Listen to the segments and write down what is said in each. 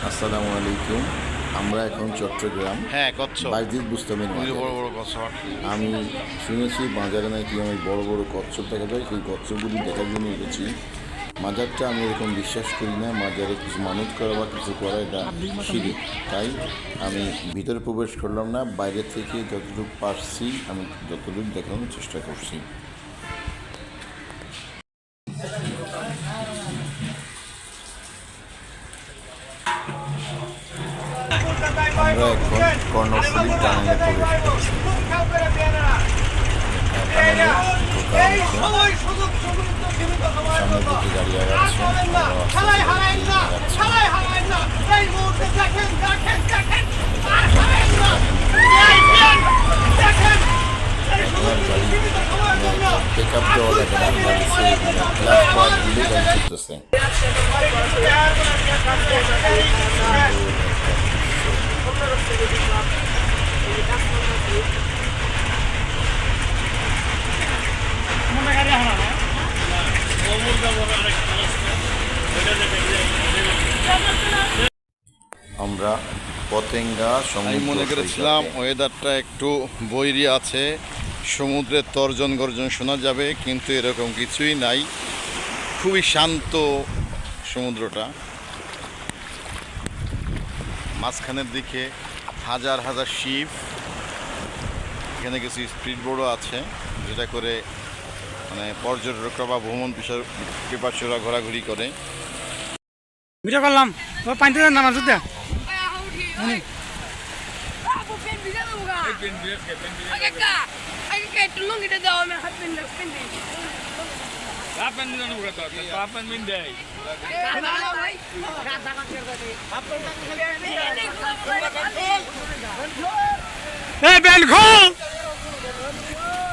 আসসালামু আলাইকুম। আমরা এখন চট্টগ্রাম কচ্ছপ বাইজিদ বুস্তামের মাঝে। বড় বড় কচ্ছপ। আমি শুনেছি বাজারে নাকি অনেক বড় বড় কচ্ছপ দেখা যায়, সেই কচ্ছপগুলি দেখার জন্য এসেছি। মাজারটা আমি এরকম বিশ্বাস করি না, মাজারে কিছু মানত করা বা কিছু করা এটা শিরিক। তাই আমি ভিতরে প্রবেশ করলাম না, বাইরে থেকে যতটুকু পারছি আমি যতটুকু দেখানোর চেষ্টা করছি। আমরা এখন কর্ণফুলী টানেলে প্রবেশ করছি। সামনের দিকে গাড়ি আগাচ্ছে, পিক আপ দেওয়া লাগে না, গাড়ি গ্লাস পাওয়া দিলে গাড়ি ছুটতেছে। আমরা পতেঙ্গা আমি মনে করেছিলাম ওয়েদারটা একটু বৈরী আছে, সমুদ্রের তর্জন গর্জন শোনা যাবে, কিন্তু এরকম কিছুই নাই। খুবই শান্ত সমুদ্রটা। মাঝখানের দিকে হাজার হাজার শিপ, এখানে কিছু স্পিড বোটও আছে, যেটা করে মানে পর্যটকরা বা ভ্রমণ পিপাসুরা ঘোরাঘুরি করে। ভিডিও করলাম পানিতে নামার যুদ্ধে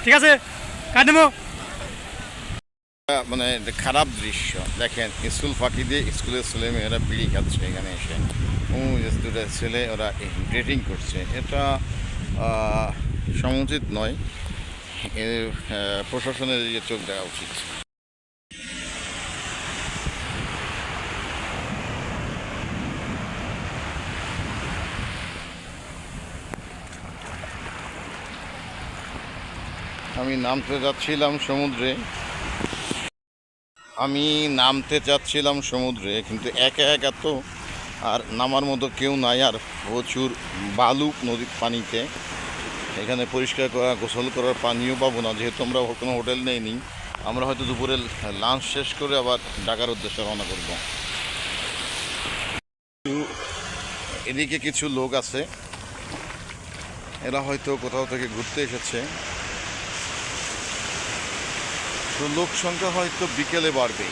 ঠিক আছে কাটিমো। মানে খারাপ দৃশ্য দেখেন, স্কুল ফাঁকি দিয়ে স্কুলের ছেলেমেয়েরা বিড়ি খাচ্ছে এখানে এসে। দুটো ছেলে ওরা ডেটিং করছে, এটা সমুচিত নয়। প্রশাসনের দিকে চোখ দেওয়া উচিত। আমি নামতে যাচ্ছিলাম সমুদ্রে, কিন্তু একা একা তো আর নামার মতো কেউ নাই, আর প্রচুর বালু নদীর পানিতে। এখানে পরিষ্কার করা গোসল করার পানিও পাবো না, যেহেতু আমরা কোনো হোটেল নেইনি। আমরা হয়তো দুপুরে লাঞ্চ শেষ করে আবার ঢাকার উদ্দেশ্যে রওনা করব। এদিকে কিছু লোক আছে, এরা হয়তো কোথাও থেকে ঘুরতে এসেছে, তো লোক সংখ্যা হয়তো বিকেলে বাড়বে।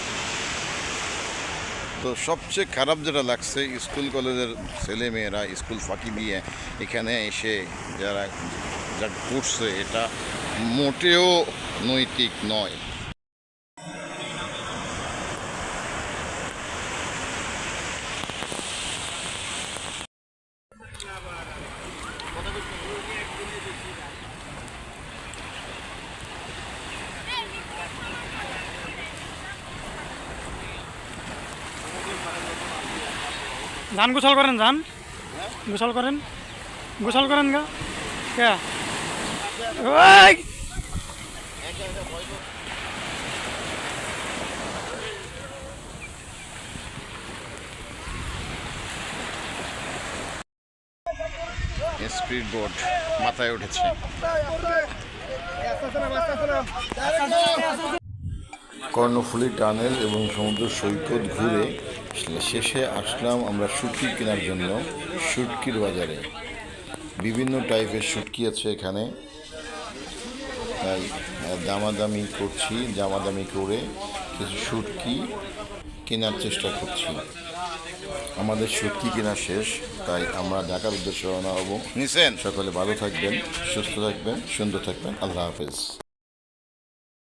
তো সবচেয়ে খারাপ যেটা লাগছে, স্কুল কলেজের ছেলে মেয়েরা স্কুল ফাঁকি দিয়ে এখানে এসে যারা করছে, এটা মোটেও নৈতিক নয়। ধান গোসল করেন, ধান গোসল করেন গা কে ওই স্পিড বোট মাথায় উঠেছে। কর্ণফুলী টানেল এবং সমুদ্র সৈকত ঘুরে শেষে আসলাম আমরা শুটকি কেনার জন্য শুটকির বাজারে। বিভিন্ন টাইপের শুটকি আছে এখানে, তাই দামাদামি করে কিছু শুটকি কেনার চেষ্টা করছি। আমাদের শুটকি কেনা শেষ, তাই আমরা ঢাকার উদ্দেশ্যে রওনা হব। নিছেন সকলে ভালো থাকবেন, সুস্থ থাকবেন, সুন্দর থাকবেন। আল্লাহ হাফেজ।